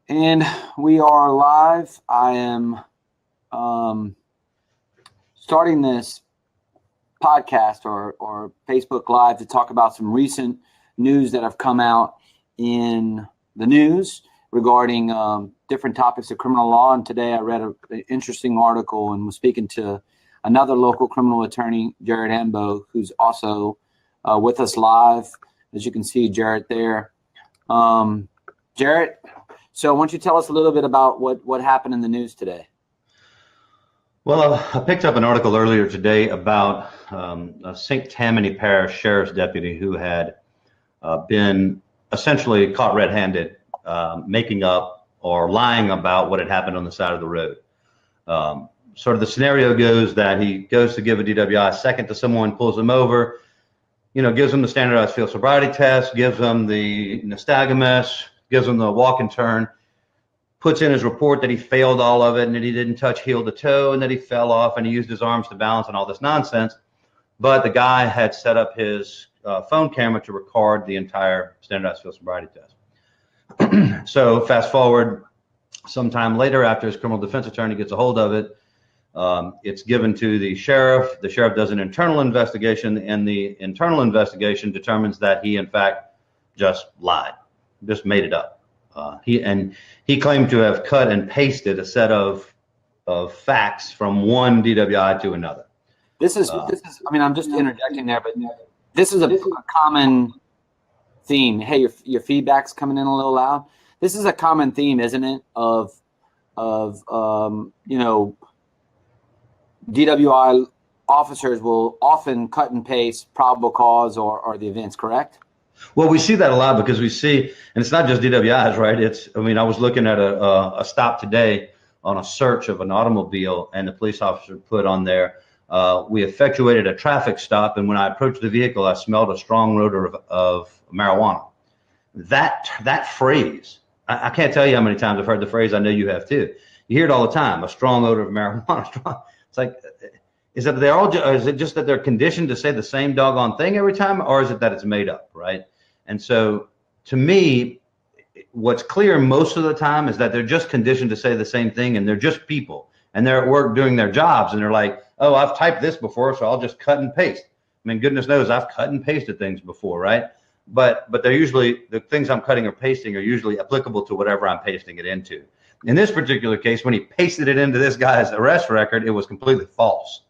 And we are live. I am starting this podcast or Facebook Live to talk about some recent news that have come out in the news regarding different topics of criminal law. And today I read an interesting article and was speaking to another local criminal attorney, Jarrett Ambo, who's also with us live. As you can see, Jarrett there. Jarrett, so why don't you tell us a little bit about what happened in the news today? Well, I picked up an article earlier today about a St. Tammany Parish Sheriff's deputy who had been essentially caught red-handed making up or lying about what had happened on the side of the road. Sort of the scenario goes that he goes to give a DWI second to someone, pulls him over, gives them the standardized field sobriety test, gives them the nystagmus, gives them the walk and turn, puts in his report that he failed all of it and that he didn't touch heel to toe and that he fell off and he used his arms to balance and all this nonsense. But the guy had set up his phone camera to record the entire standardized field sobriety test. So fast forward sometime later, after his criminal defense attorney gets a hold of it, it's given to the sheriff. The sheriff does an internal investigation, and the internal investigation determines that he, in fact, just lied, just made it up. He claimed to have cut and pasted a set of facts from one DWI to another. This is. I mean, I'm just interjecting there, but this is a common theme. Hey, your feedback's coming in a little loud. This is a common theme, isn't it? Of DWI officers will often cut and paste probable cause or the events, correct? Well, we see that a lot because we see, and it's not just DWIs, right? I was looking at a stop today on a search of an automobile, and the police officer put on there, we effectuated a traffic stop, and when I approached the vehicle, I smelled a strong odor of marijuana. That phrase, I can't tell you how many times I've heard the phrase. I know you have too. You hear it all the time, a strong odor of marijuana. It's like, is it just that they're conditioned to say the same doggone thing every time, or is it that it's made up, right? And so, to me, what's clear most of the time is that they're just conditioned to say the same thing, and they're just people, and they're at work doing their jobs, and they're like, oh, I've typed this before, so I'll just cut and paste. I mean, goodness knows I've cut and pasted things before, right? But they're usually, the things I'm cutting or pasting are usually applicable to whatever I'm pasting it into. In this particular case, when he pasted it into this guy's arrest record, it was completely false.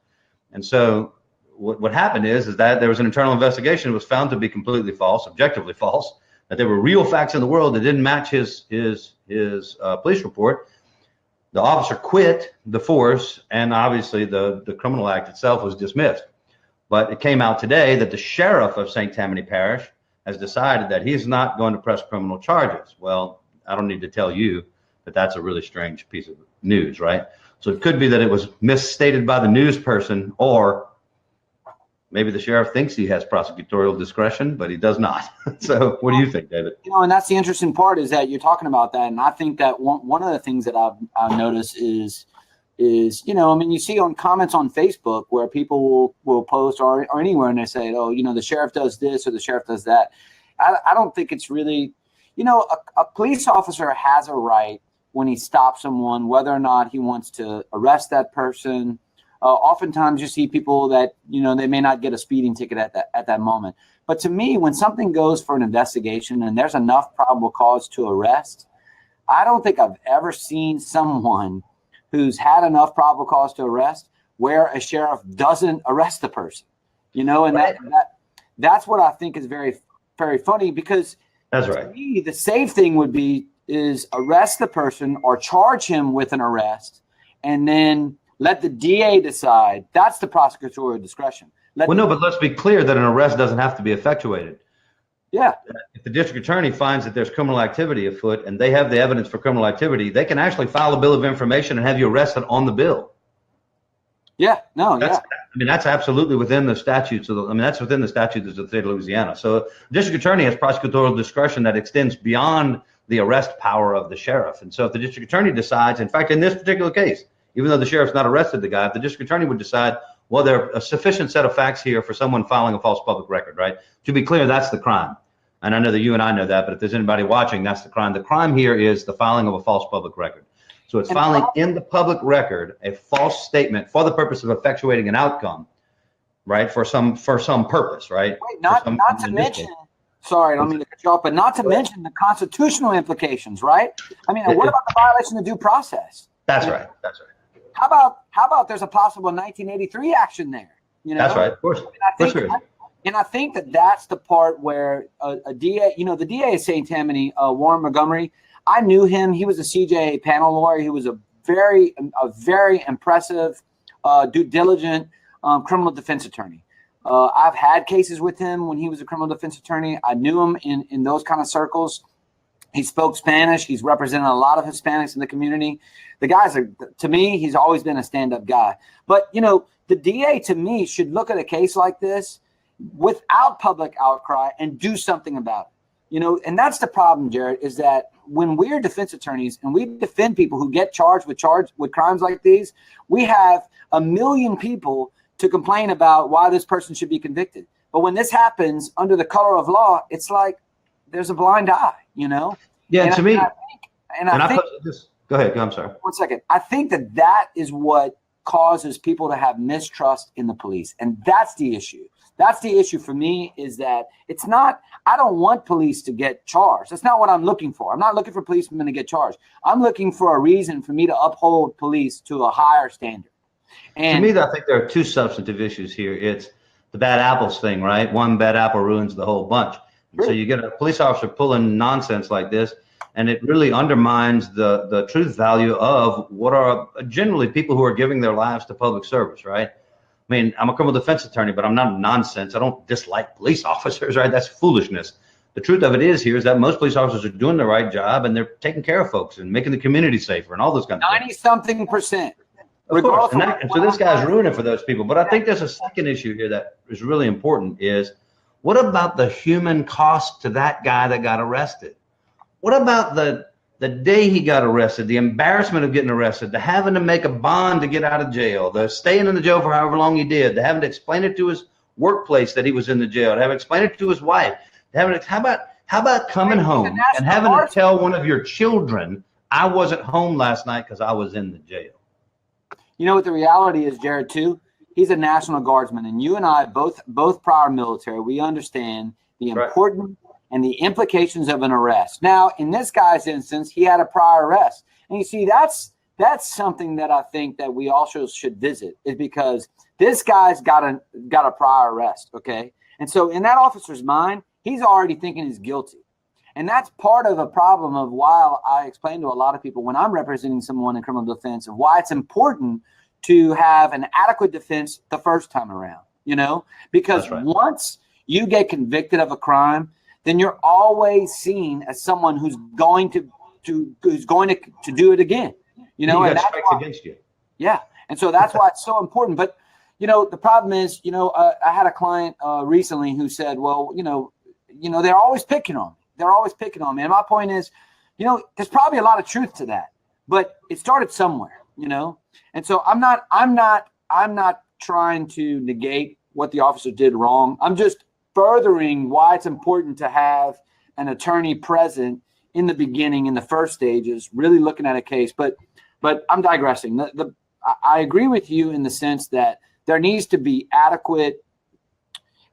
And so what happened is that there was an internal investigation. It was found to be completely false, objectively false, that there were real facts in the world that didn't match his police report. The officer quit the force, and obviously the criminal act itself was dismissed. But it came out today that the sheriff of St. Tammany Parish has decided that he's not going to press criminal charges. Well, I don't need to tell you that that's a really strange piece of news, right? So it could be that it was misstated by the news person, or maybe the sheriff thinks he has prosecutorial discretion, but he does not. So what do you think, David? And that's the interesting part, is that you're talking about that. And I think that one of the things that I've noticed is, you see on comments on Facebook where people will post or anywhere, and they say, oh, the sheriff does this or the sheriff does that. I don't think it's really, a police officer has a right when he stops someone, whether or not he wants to arrest that person. Oftentimes you see people that, they may not get a speeding ticket at that moment. But to me, when something goes for an investigation and there's enough probable cause to arrest, I don't think I've ever seen someone who's had enough probable cause to arrest where a sheriff doesn't arrest the person, and right. That's what I think is very, very funny, because that's to right. me, the safe thing would be is arrest the person or charge him with an arrest, and then let the DA decide. That's the prosecutorial discretion. But let's be clear that an arrest doesn't have to be effectuated. Yeah. If the district attorney finds that there's criminal activity afoot and they have the evidence for criminal activity, they can actually file a bill of information and have you arrested on the bill. Yeah. That's absolutely within the statutes that's within the statutes of the state of Louisiana. So the district attorney has prosecutorial discretion that extends beyond the arrest power of the sheriff. And so if the district attorney decides, in fact, in this particular case, even though the sheriff's not arrested the guy, if the district attorney would decide, well, there are a sufficient set of facts here for someone filing a false public record, right? To be clear, that's the crime. And I know that you and I know that, but if there's anybody watching, that's the crime. The crime here is the filing of a false public record. So it's filing in the public record a false statement for the purpose of effectuating an outcome, right? For some purpose, right? Wait, not to mention, sorry, I don't mean to cut you off, but not to mention the constitutional implications, right? I mean, what about the violation of due process? That's right. That's right. How about there's a possible 1983 action there? You know, that's right. Of course. And I think that that's the part where a DA, you know, the DA of St. Tammany, Warren Montgomery, I knew him. He was a CJA panel lawyer. He was a very impressive, diligent criminal defense attorney. I've had cases with him when he was a criminal defense attorney. I knew him in those kind of circles. He spoke Spanish. He's represented a lot of Hispanics in the community. The guys are, to me, he's always been a stand-up guy. But, you know, the DA, to me, should look at a case like this without public outcry and do something about it. You know, and that's the problem, Jared, is that when we're defense attorneys and we defend people who get charged with crimes like these, we have a million people to complain about why this person should be convicted. But when this happens under the color of law, it's like there's a blind eye, you know? Yeah, and to me. I think go ahead. I'm sorry. 1 second. I think that is what causes people to have mistrust in the police. And that's the issue. That's the issue for me, is that it's not, I don't want police to get charged. That's not what I'm looking for. I'm not looking for policemen to get charged. I'm looking for a reason for me to uphold police to a higher standard. And to me, I think there are two substantive issues here. It's the bad apples thing, right? One bad apple ruins the whole bunch. So you get a police officer pulling nonsense like this, and it really undermines the truth value of what are generally people who are giving their lives to public service, right? I mean, I'm a criminal defense attorney, but I'm not nonsense. I don't dislike police officers, right? That's foolishness. The truth of it is here is that most police officers are doing the right job, and they're taking care of folks and making the community safer and all those kinds of things. 90-something%. Of course. And so this guy's ruining for those people. But I think there's a second issue here that is really important is, what about the human cost to that guy that got arrested? What about the day he got arrested, the embarrassment of getting arrested, the having to make a bond to get out of jail, the staying in the jail for however long he did, the having to explain it to his workplace that he was in the jail, to having to explain it to his wife, how about coming home and having to tell one of your children, I wasn't home last night because I was in the jail? You know what the reality is, Jared, too? He's a National Guardsman, and you and I, both prior military, we understand the importance and the implications of an arrest. Now, in this guy's instance, he had a prior arrest. And you see, that's something that I think that we also should visit, is because this guy's got a prior arrest, okay? And so in that officer's mind, he's already thinking he's guilty. And that's part of a problem of why I explain to a lot of people when I'm representing someone in criminal defense of why it's important to have an adequate defense the first time around, you know, because once you get convicted of a crime, then you're always seen as someone who's going to do it again, you know, and that's why, against you. Yeah. And so that's why it's so important. But, you know, the problem is, you know, I had a client recently who said, well, you know, they're always picking on me. They're always picking on me. And my point is, you know, there's probably a lot of truth to that, but it started somewhere, you know? And so I'm not trying to negate what the officer did wrong. I'm just furthering why it's important to have an attorney present in the beginning, in the first stages, really looking at a case. But I'm digressing. I agree with you in the sense that there needs to be adequate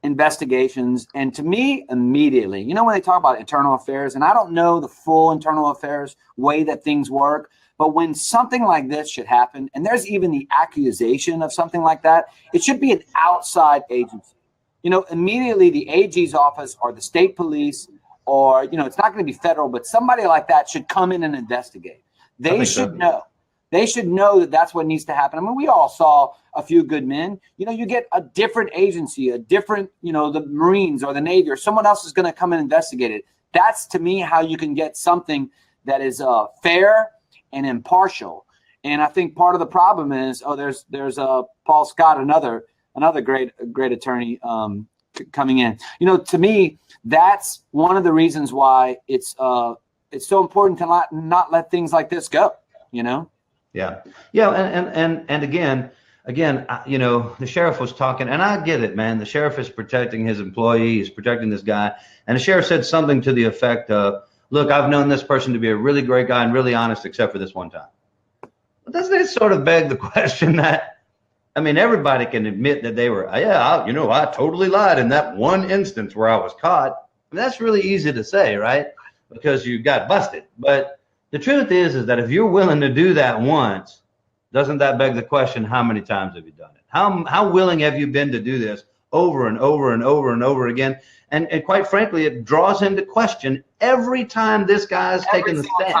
investigations. And to me, immediately, you know, when they talk about internal affairs, and I don't know the full internal affairs way that things work, but when something like this should happen, and there's even the accusation of something like that, it should be an outside agency. You know, immediately the AG's office or the state police, or, you know, it's not going to be federal, but somebody like that should come in and investigate. They should know. They should know that that's what needs to happen. I mean, we all saw A Few Good Men. You know, you get a different agency, a different, you know, the Marines or the Navy or someone else is going to come and investigate it. That's, to me, how you can get something that is fair and impartial. And I think part of the problem is, there's Paul Scott, another great attorney coming in. You know, to me, that's one of the reasons why it's so important to not let things like this go, you know? Yeah. And again, again, you know, the sheriff was talking, and I get it, man. The sheriff is protecting his employee, he's protecting this guy. And the sheriff said something to the effect of, look, I've known this person to be a really great guy and really honest, except for this one time. But doesn't it sort of beg the question that, I mean, everybody can admit that they were, yeah, you know, I totally lied in that one instance where I was caught. And that's really easy to say, right? Because you got busted. But the truth is that if you're willing to do that once, doesn't that beg the question, how many times have you done it? How willing have you been to do this over and over and over and over again? And quite frankly, it draws into question every time this guy's taking the stand.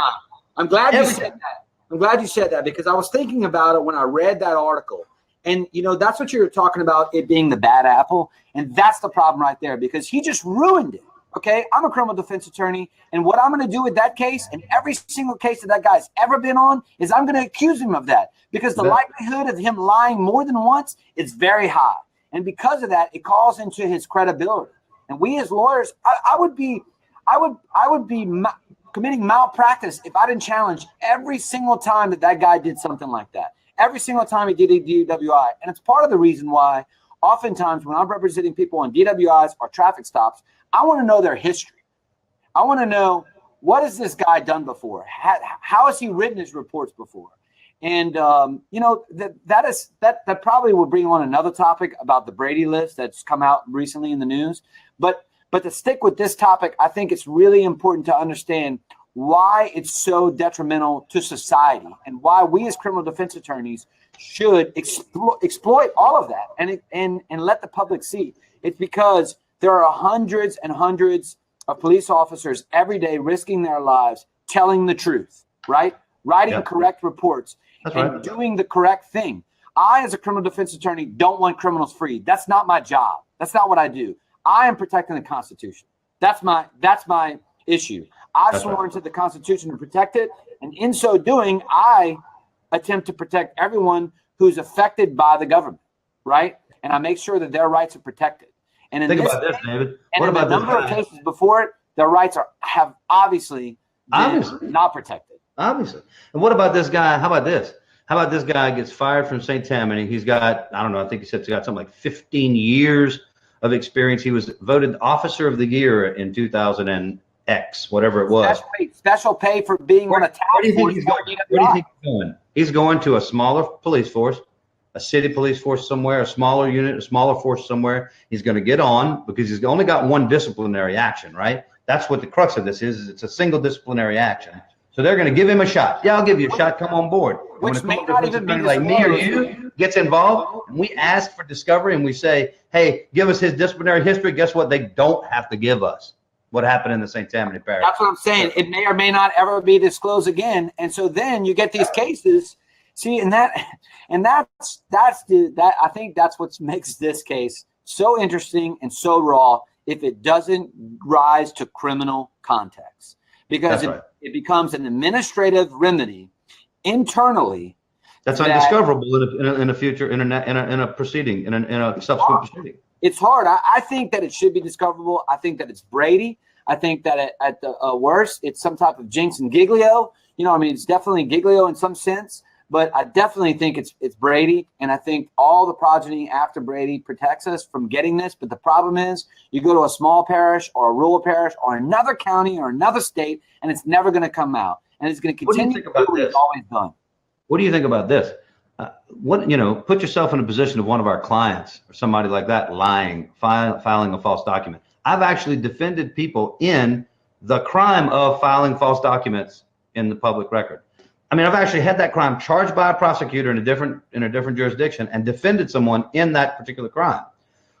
I'm glad you said that. I'm glad you said that, because I was thinking about it when I read that article. And, you know, that's what you're talking about, it being the bad apple. And that's the problem right there, because he just ruined it. Okay, I'm a criminal defense attorney, and what I'm going to do with that case and every single case that guy's ever been on is I'm going to accuse him of that, because the likelihood of him lying more than once is very high. And because of that, it calls into his credibility. And we as lawyers, I would be committing malpractice if I didn't challenge every single time that guy did something like that. Every single time he did a DWI. And it's part of the reason why oftentimes when I'm representing people on DWIs or traffic stops, I want to know their history. I want to know, what has this guy done before? How has he written his reports before? And, you know, that probably will bring on another topic about the Brady List that's come out recently in the news. But to stick with this topic, I think it's really important to understand why it's so detrimental to society and why we as criminal defense attorneys should exploit all of that and let the public see. It's because there are hundreds and hundreds of police officers every day risking their lives, telling the truth, right? Writing correct reports and doing the correct thing. I, as a criminal defense attorney, don't want criminals free. That's not my job. That's not what I do. I am protecting the Constitution. That's my issue. I've sworn to the Constitution to protect it, and in so doing, I attempt to protect everyone who's affected by the government, right? And I make sure that their rights are protected. And think about this, David. What about the number of cases before it? Their rights have obviously not protected. Obviously. And what about this guy? How about this? How about this guy gets fired from St. Tammany? He's got, I don't know, I think he said he's got something like 15 years of experience. He was voted Officer of the Year in 2000 and X, whatever it was. Special pay for being on a task force. Where do you think he's going? He's going to a smaller police force, a city police force somewhere, a smaller unit, a smaller force somewhere. He's going to get on because he's only got one disciplinary action, right? That's what the crux of this is it's a single disciplinary action. So they're going to give him a shot. Yeah, I'll give you a shot. Come on board. Which may not even be like me or you gets involved, and we ask for discovery, and we say, hey, give us his disciplinary history. Guess what? They don't have to give us what happened in the St. Tammany parish. That's what I'm saying. It may or may not ever be disclosed again. And so then you get these cases. See, I think that's what makes this case so interesting and so raw if it doesn't rise to criminal context. Because it becomes an administrative remedy internally. That's undiscoverable in a future, in a proceeding, in a subsequent proceeding. It's hard. I think that it should be discoverable. I think that it's Brady. I think that at the worst, it's some type of Jinx and Giglio. You know, I mean, it's definitely Giglio in some sense, but I definitely think it's Brady. And I think all the progeny after Brady protects us from getting this. But the problem is you go to a small parish or a rural parish or another county or another state, and it's never going to come out. And it's going to continue to do what it's always done. What do you think about this? Put yourself in a position of one of our clients or somebody like that lying, filing a false document. I've actually defended people in the crime of filing false documents in the public record. I mean, I've actually had that crime charged by a prosecutor in a different jurisdiction and defended someone in that particular crime.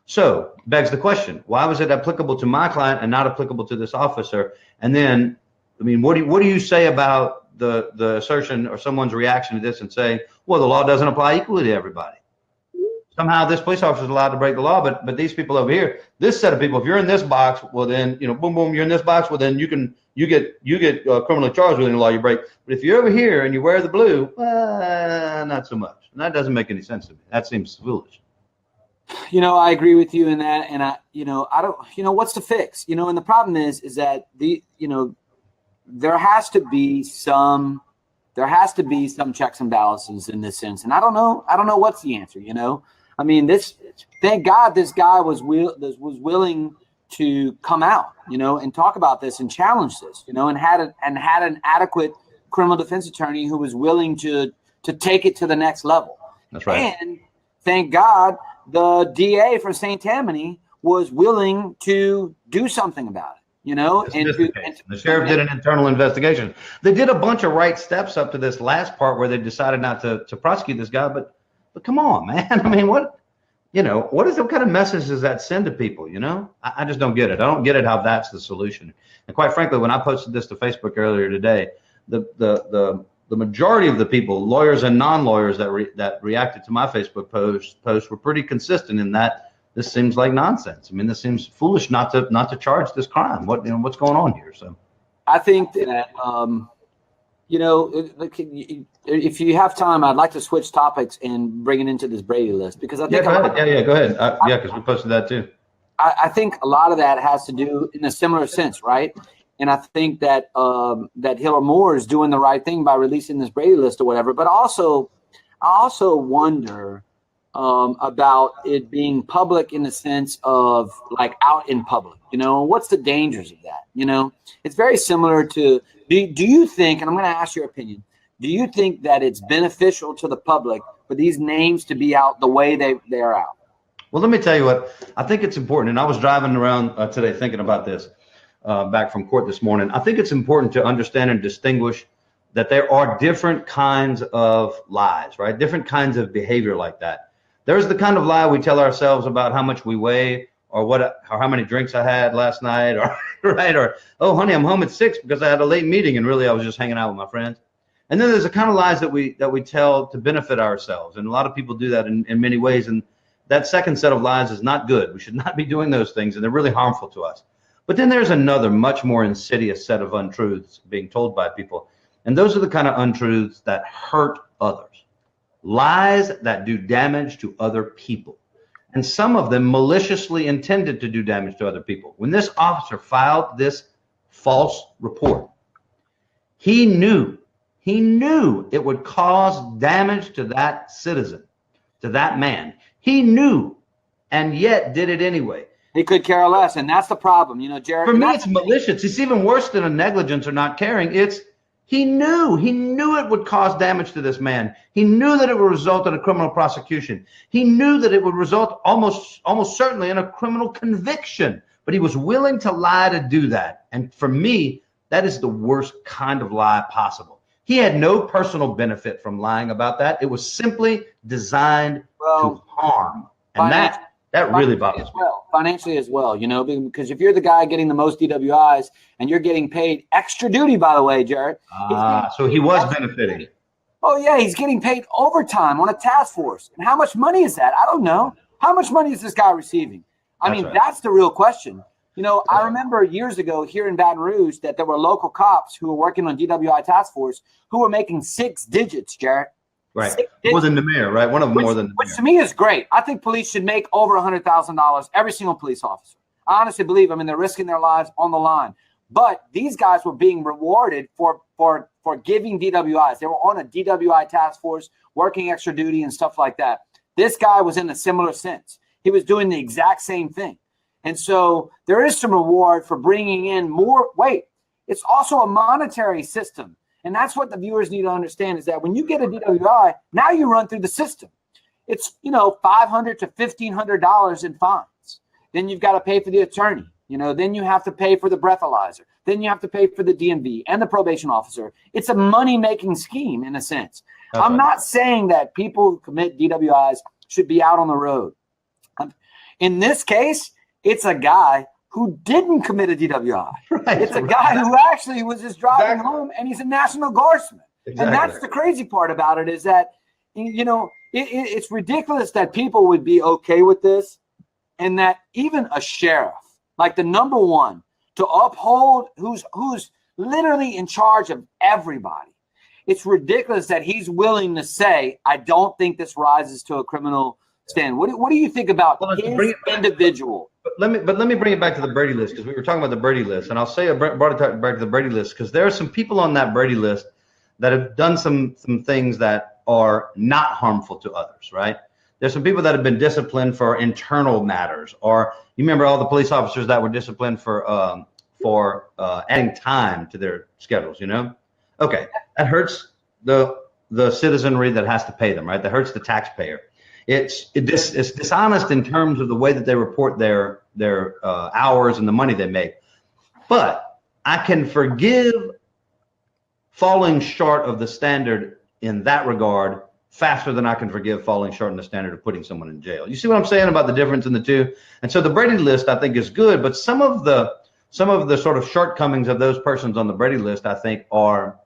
So begs the question, why was it applicable to my client and not applicable to this officer? And then, I mean, what do you say about the assertion or someone's reaction to this and saying, well, the law doesn't apply equally to everybody? Somehow this police officer is allowed to break the law, but these people over here, this set of people, if you're in this box, well then, boom, boom, you're in this box, well then you get criminally charged within the law you break. But if you're over here and you wear the blue, not so much. And that doesn't make any sense to me. That seems foolish. I agree with you in that. And I don't, what's the fix? And the problem is that there has to be some there has to be some checks and balances in this sense. And I don't know what's the answer, I mean, thank God this guy was willing to come out, and talk about this and challenge this, and had an adequate criminal defense attorney who was willing to take it to the next level. That's right. And thank God the DA for St. Tammany was willing to do something about it, the sheriff did an internal investigation. They did a bunch of right steps up to this last part where they decided not to prosecute this guy, but come on, man. I mean, what kind of message does that send to people? I just don't get it. I don't get it how that's the solution. And quite frankly, when I posted this to Facebook earlier today, the majority of the people, lawyers and non-lawyers that reacted to my Facebook post were pretty consistent in that this seems like nonsense. I mean, this seems foolish not to charge this crime. What's going on here? So I think that if you have time, I'd like to switch topics and bring it into this Brady list, because I think go ahead. Because we posted that too. I think a lot of that has to do in a similar sense, right? And I think that that Hiller Moore is doing the right thing by releasing this Brady List or whatever. But I also wonder about it being public in the sense of like out in public. What's the dangers of that? It's very similar to. Do you think? And I'm going to ask your opinion. Do you think that it's beneficial to the public for these names to be out the way they are out? Well, let me tell you what. I think it's important. And I was driving around today thinking about this. Back from court this morning. I think it's important to understand and distinguish that there are different kinds of lies, right? Different kinds of behavior like that. There's the kind of lie we tell ourselves about how much we weigh, or how many drinks I had last night, or right, or oh honey, I'm home at 6 because I had a late meeting and really I was just hanging out with my friends. And then there's the kind of lies that we tell to benefit ourselves, and a lot of people do that in many ways. And that second set of lies is not good. We should not be doing those things, and they're really harmful to us. But then there's another much more insidious set of untruths being told by people. And those are the kind of untruths that hurt others. Lies that do damage to other people. And some of them maliciously intended to do damage to other people. When this officer filed this false report, he knew it would cause damage to that citizen, to that man. He knew, and yet did it anyway. He could care less, and that's the problem, Jared. For me, it's malicious. It's even worse than a negligence or not caring. He knew it would cause damage to this man. He knew that it would result in a criminal prosecution. He knew that it would result almost certainly in a criminal conviction, but he was willing to lie to do that. And for me, that is the worst kind of lie possible. He had no personal benefit from lying about that. It was simply designed to harm. And that really bothers me. Financially as well, because if you're the guy getting the most DWIs and you're getting paid extra duty, by the way, Jared. So he was benefiting. Oh, yeah, he's getting paid overtime on a task force. And how much money is that? I don't know. How much money is this guy receiving? That's the real question. I remember years ago here in Baton Rouge that there were local cops who were working on DWI task force who were making 6 digits, Jared. Right. More than the mayor, right? One of them more than the mayor. Which to me is great. I think police should make over $100,000, every single police officer. I honestly believe, they're risking their lives on the line. But these guys were being rewarded for giving DWIs. They were on a DWI task force, working extra duty and stuff like that. This guy was in a similar sense. He was doing the exact same thing. And so there is some reward for bringing in more. Wait, it's also a monetary system. And that's what the viewers need to understand, is that when you get a DWI, now you run through the system. It's, $500 to $1,500 in fines. Then you've got to pay for the attorney. Then you have to pay for the breathalyzer. Then you have to pay for the DMV and the probation officer. It's a money-making scheme in a sense. Okay. I'm not saying that people who commit DWIs should be out on the road. In this case, it's a guy who didn't commit a DWI. Right, it's a guy who actually was just driving home, and he's a National Guardsman. Exactly. And that's the crazy part about it, is that, it's ridiculous that people would be okay with this, and that even a sheriff, like the number one, to uphold, who's literally in charge of everybody. It's ridiculous that he's willing to say, I don't think this rises to a criminal stand. What do you think about his individual? But let me bring it back to the Brady List, because we were talking about the Brady List, and I'll say I brought it back to the Brady List because there are some people on that Brady List that have done some things that are not harmful to others, right? There's some people that have been disciplined for internal matters, or you remember all the police officers that were disciplined for adding time to their schedules, you know? Okay, that hurts the citizenry that has to pay them, right? That hurts the taxpayer. It's dishonest in terms of the way that they report their hours and the money they make. But I can forgive falling short of the standard in that regard faster than I can forgive falling short in the standard of putting someone in jail. You see what I'm saying about the difference in the two? And so the Brady List, I think, is good, but some of the sort of shortcomings of those persons on the Brady List, I think, are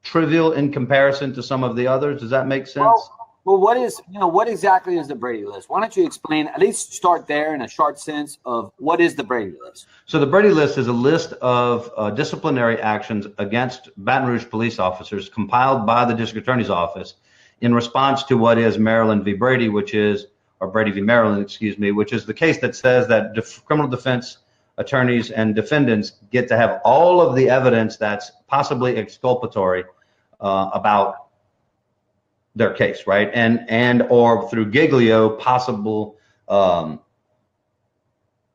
trivial in comparison to some of the others. Does that make sense? Well, what exactly is the Brady List? Why don't you explain, at least start there in a short sense of what is the Brady List? So the Brady List is a list of disciplinary actions against Baton Rouge police officers compiled by the district attorney's office in response to what is Maryland v. Brady, or Brady v. Maryland, excuse me, which is the case that says that criminal defense attorneys and defendants get to have all of the evidence that's possibly exculpatory about their case, right? And or through Giglio, possible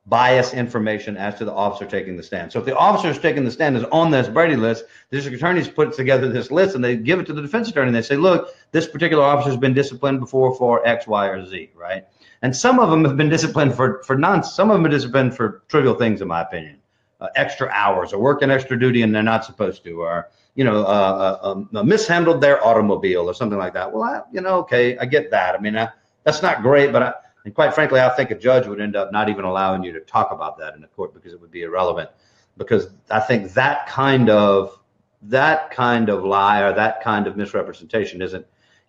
bias information as to the officer taking the stand. So if the officer is taking the stand is on this Brady List, the district attorneys put together this list and they give it to the defense attorney and they say, look, this particular officer has been disciplined before for X, Y, or Z, right? And some of them have been disciplined for some of them are disciplined for trivial things, in my opinion, extra hours or working extra duty and they're not supposed to, or mishandled their automobile or something like that. Well, okay, I get that. I mean, that's not great, but and quite frankly, I think a judge would end up not even allowing you to talk about that in the court because it would be irrelevant. Because I think that kind of lie or that kind of misrepresentation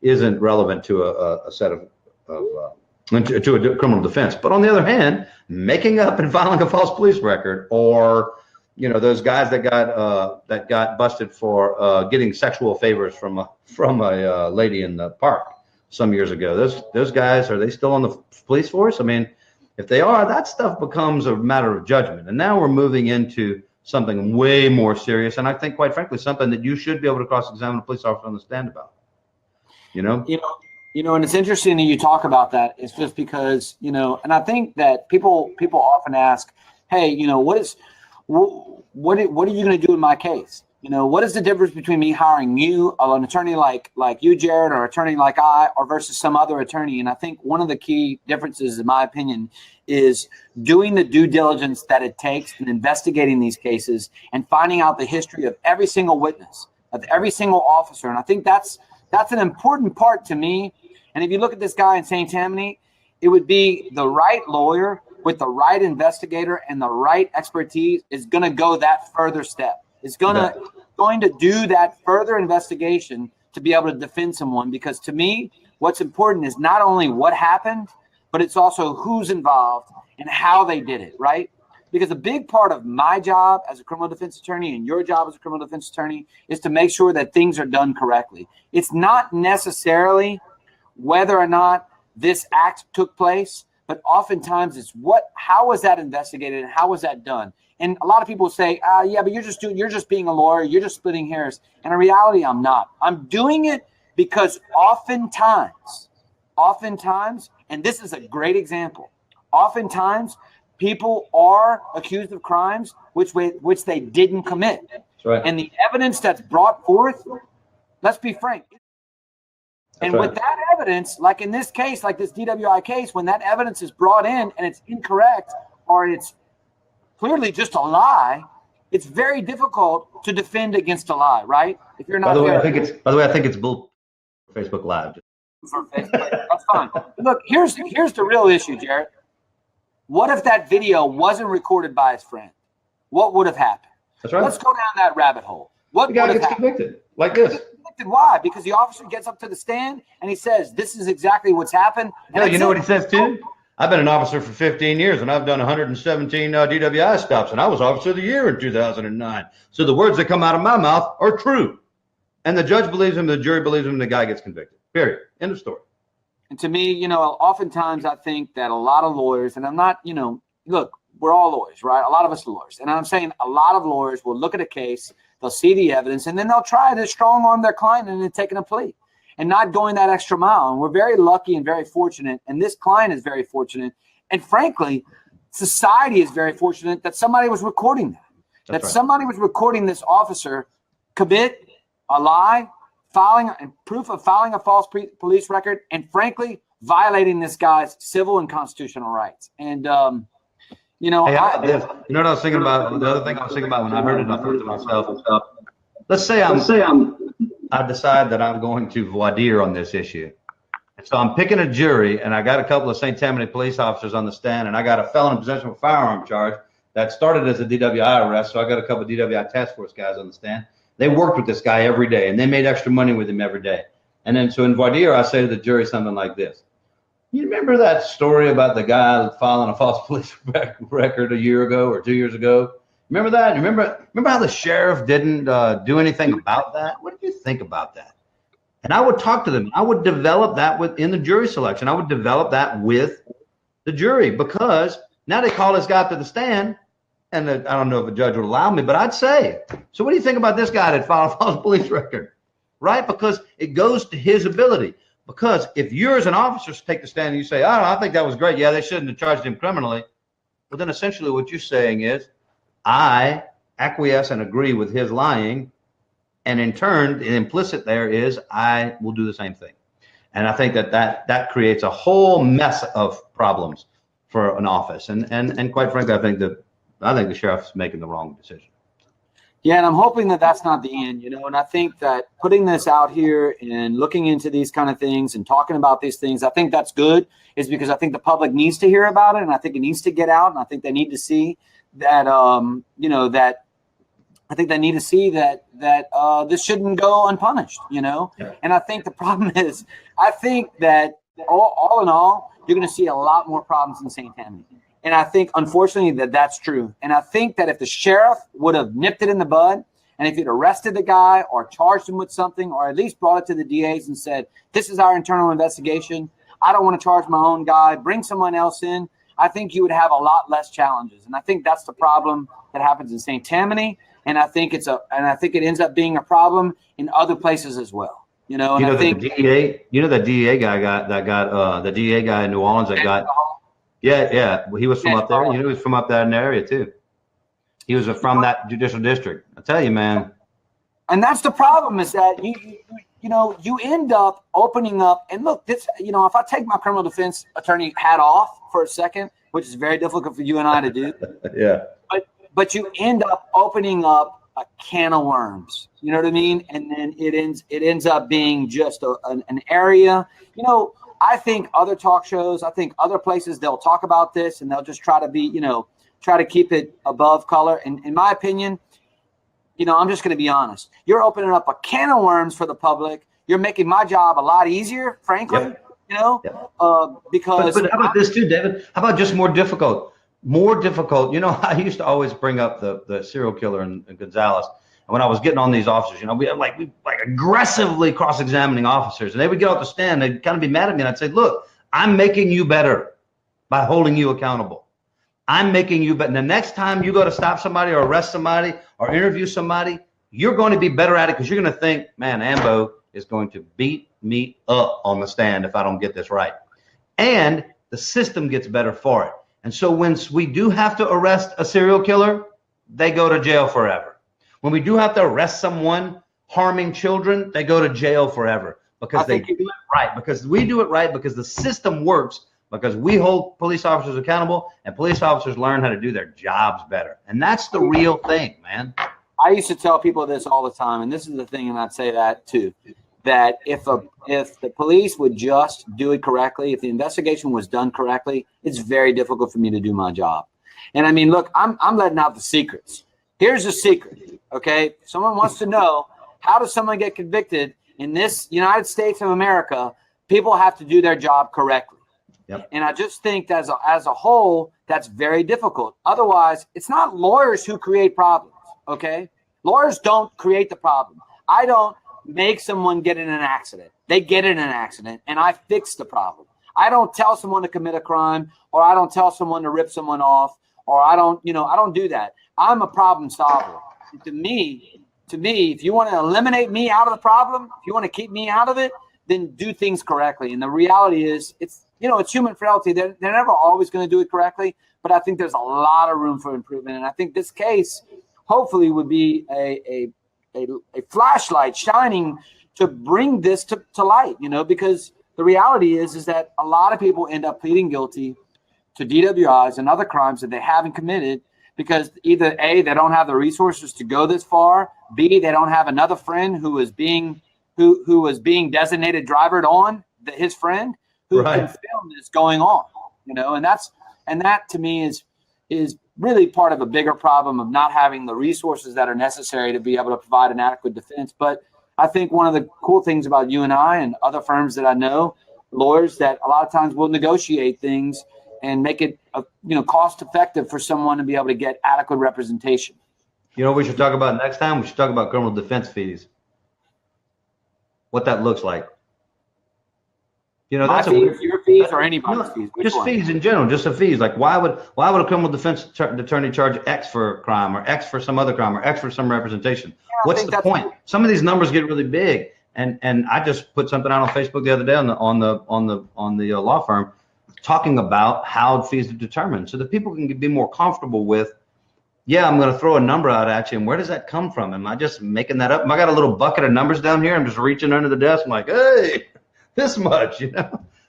isn't relevant to a set of to a criminal defense. But on the other hand, making up and filing a false police record, or those guys that got busted for getting sexual favors from a lady in the park some years ago. Those guys, are they still on the police force? I mean, if they are, that stuff becomes a matter of judgment. And now we're moving into something way more serious. And I think, quite frankly, something that you should be able to cross-examine a police officer on the stand about. And it's interesting that you talk about that. It's just because, and I think that people often ask, hey, what are you going to do in my case? What is the difference between me hiring you, an attorney like you, Jared, or an attorney like I, or versus some other attorney? And I think one of the key differences, in my opinion, is doing the due diligence that it takes in investigating these cases and finding out the history of every single witness, of every single officer. And I think that's an important part to me. And if you look at this guy in St. Tammany, it would be the right lawyer with the right investigator and the right expertise is going to go that further step. Is going to do that further investigation to be able to defend someone. Because to me, what's important is not only what happened, but it's also who's involved and how they did it, right? Because a big part of my job as a criminal defense attorney and your job as a criminal defense attorney is to make sure that things are done correctly. It's not necessarily whether or not this act took place, but oftentimes it's how was that investigated and how was that done? And a lot of people say, yeah, but you're just being a lawyer. You're just splitting hairs. And in reality, I'm not. I'm doing it because oftentimes, and this is a great example, oftentimes people are accused of crimes which they didn't commit. That's right. And the evidence that's brought forth, let's be frank. And with that evidence, like in this case, like this DWI case, when that evidence is brought in and it's incorrect or it's clearly just a lie, it's very difficult to defend against a lie, right? If you're not. By the way, I think it's bull Facebook Live. That's fine. Look, here's the real issue, Jared. What if that video wasn't recorded by his friend? What would have happened? That's right. Let's go down that rabbit hole. What the guy would have gets happened? convicted like this. Why? Because the officer gets up to the stand and he says, "This is exactly what's happened." And you know what he says too? I've been an officer for 15 years, and I've done 117 DWI stops, and I was Officer of the Year in 2009. So the words that come out of my mouth are true. And the judge believes him, the jury believes him, and the guy gets convicted. Period. End of story. And to me, oftentimes I think that a lot of lawyers, and I'm not, look, we're all lawyers, right? A lot of us are lawyers. And I'm saying a lot of lawyers will look at a case, they'll see the evidence, and then they'll try to strong arm their client into taking a plea and not going that extra mile. And we're very lucky and very fortunate, and this client is very fortunate. And frankly, society is very fortunate that somebody was recording that. That's right. Somebody was recording this officer commit a lie, proof of filing a false police record, and frankly, violating this guy's civil and constitutional rights. And, you know, hey, you know what I was thinking about? The other thing I was thinking about when I heard it, I thought to myself, let's say I decide that I'm going to voir dire on this issue. So I'm picking a jury, and I got a couple of St. Tammany police officers on the stand, and I got a felon in possession of a firearm charge that started as a DWI arrest. So I got a couple of DWI task force guys on the stand. They worked with this guy every day, and they made extra money with him every day. And then so in voir dire, I say to the jury something like this. You remember that story about the guy filing a false police record a year ago or 2 years ago? Remember that? Remember how the sheriff didn't do anything about that? What did you think about that? And I would talk to them. I would develop that within the jury selection. I would develop that with the jury, because now they call this guy to the stand, and I don't know if a judge would allow me, but I'd say, so what do you think about this guy that filed a false police record? Right? Because it goes to his ability. Because if you as an officer take the stand and you say, oh, I think that was great. Yeah, they shouldn't have charged him criminally. Well, then essentially what you're saying is, I acquiesce and agree with his lying. And in turn, the implicit there is I will do the same thing. And I think that creates a whole mess of problems for an office. And quite frankly, I think the sheriff's making the wrong decision. Yeah, and I'm hoping that that's not the end, you know, and I think that putting this out here and looking into these kind of things and talking about these things, I think that's good, is because I think the public needs to hear about it, and I think it needs to get out, and I think they need to see that, you know, that I think they need to see that this shouldn't go unpunished, you know. Yeah. And I think the problem is, I think that all in all, you're going to see a lot more problems in St. Tammany. And I think, unfortunately, that's true. And I think that if the sheriff would have nipped it in the bud, and if he'd arrested the guy or charged him with something, or at least brought it to the DAs and said, this is our internal investigation, I don't want to charge my own guy, bring someone else in, I think you would have a lot less challenges. And I think that's the problem that happens in St. Tammany. And I think it ends up being a problem in other places as well. You know, and I think the DEA, the DEA guy the DEA guy in New Orleans that got. Yeah. Well, he was from up there. You know, he was from up there in the area too. He was from that judicial district. I tell you, man. And that's the problem, is that you end up opening up. And look, this, you know, if I take my criminal defense attorney hat off for a second, which is very difficult for you and I to do. Yeah. But you end up opening up a can of worms. You know what I mean? And then it ends up being just an area. You know, I think other talk shows, I think other places, they'll talk about this and they'll just try to be, you know, try to keep it above color. And in my opinion, you know, I'm just going to be honest. You're opening up a can of worms for the public. You're making my job a lot easier, frankly, yep. You know, yep. Because. But how about this too, David? How about just more difficult? More difficult. You know, I used to always bring up the serial killer in Gonzales. And when I was getting on these officers, you know, we aggressively cross-examining officers, and they would get off the stand. They'd kind of be mad at me, and I'd say, look, I'm making you better by holding you accountable. I'm making you better. And the next time you go to stop somebody or arrest somebody or interview somebody, you're going to be better at it, because you're going to think, man, Ambo is going to beat me up on the stand if I don't get this right. And the system gets better for it. And so when we do have to arrest a serial killer, they go to jail forever. When we do have to arrest someone harming children, they go to jail forever, because they do it right, because we do it right, because the system works, because we hold police officers accountable, and police officers learn how to do their jobs better. And that's the real thing, man. I used to tell people this all the time, and this is the thing, and I'd say that too, that if the police would just do it correctly, if the investigation was done correctly, it's very difficult for me to do my job. And I mean, look, I'm letting out the secrets. Here's the secret, okay? If someone wants to know, how does someone get convicted in this United States of America, people have to do their job correctly. Yep. And I just think that as a whole, that's very difficult. Otherwise, it's not lawyers who create problems, okay? Lawyers don't create the problem. I don't make someone get in an accident. They get in an accident, and I fix the problem. I don't tell someone to commit a crime, or I don't tell someone to rip someone off, or I don't do that. I'm a problem solver. To me, to me, if you want to eliminate me out of the problem, if you want to keep me out of it, then do things correctly. And the reality is, it's human frailty. They're never always going to do it correctly, but I think there's a lot of room for improvement. And I think this case hopefully would be a flashlight shining to bring this to light, because the reality is that a lot of people end up pleading guilty to DWIs and other crimes that they haven't committed because either A, they don't have the resources to go this far, B, they don't have another friend who was being designated driver on his friend who can film this going on, and that to me is really part of a bigger problem of not having the resources that are necessary to be able to provide an adequate defense. But I think one of the cool things about you and I and other firms that I know, lawyers, that a lot of times will negotiate things and make it cost effective for someone to be able to get adequate representation. What we should talk about next time? We should talk about criminal defense fees. What that looks like. That's your fees or anybody's fees. Just fees in general, just the fees. Like why would a criminal defense attorney charge X for a crime or X for some other crime or X for some representation? Yeah, what's the point? Some of these numbers get really big. And I just put something out on Facebook the other day on the law firm talking about how fees are determined so that people can be more comfortable with, I'm going to throw a number out at you. And where does that come from? Am I just making that up? Am I got a little bucket of numbers down here? I'm just reaching under the desk. I'm like, hey, this much,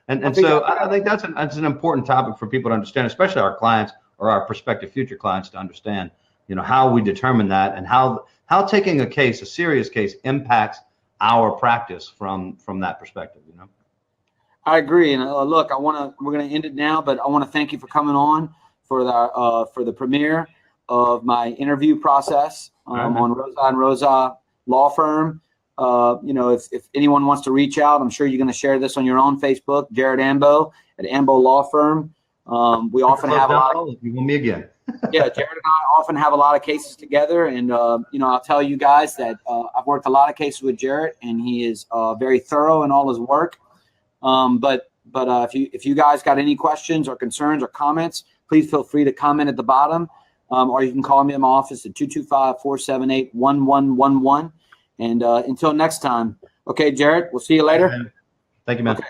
And so I think that's an important topic for people to understand, especially our clients or our prospective future clients to understand, how we determine that and how taking a serious case impacts our practice from that perspective, I agree. And look, we're going to end it now, but I want to thank you for coming on for the premiere of my interview process on Rozas Rozas Law Firm. If anyone wants to reach out, I'm sure you're going to share this on your own Facebook, Jared Ambo at Ambo Law Firm. We often have a lot of, you want me again. Yeah, Jared and I often have a lot of cases together, and I'll tell you guys that I've worked a lot of cases with Jared, and he is very thorough in all his work. But if you guys got any questions or concerns or comments, please feel free to comment at the bottom, or you can call me in my office at 225-478-1111. And until next time, okay, Jared, we'll see you later. Thank you, man. Okay.